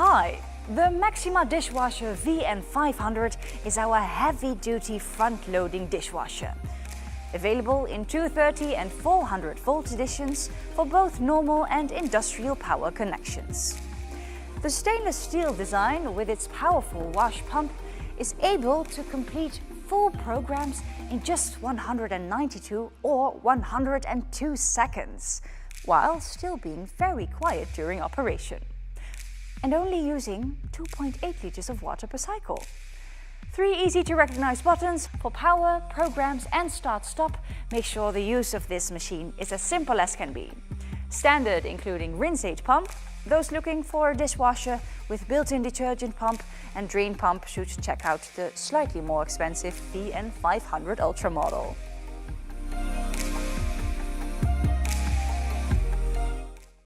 Hi, the Maxima Dishwasher VN500 is our heavy-duty front-loading dishwasher. Available in 230 and 400 volt editions for both normal and industrial power connections. The stainless steel design with its powerful wash pump is able to complete full programs in just 192 or 102 seconds, while still being very quiet during operation. And only using 2.8 liters of water per cycle. 3 easy to recognize buttons for power, programs and start-stop make sure the use of this machine is as simple as can be. Standard including rinse aid pump, those looking for a dishwasher with built-in detergent pump and drain pump should check out the slightly more expensive VN500 Ultra model.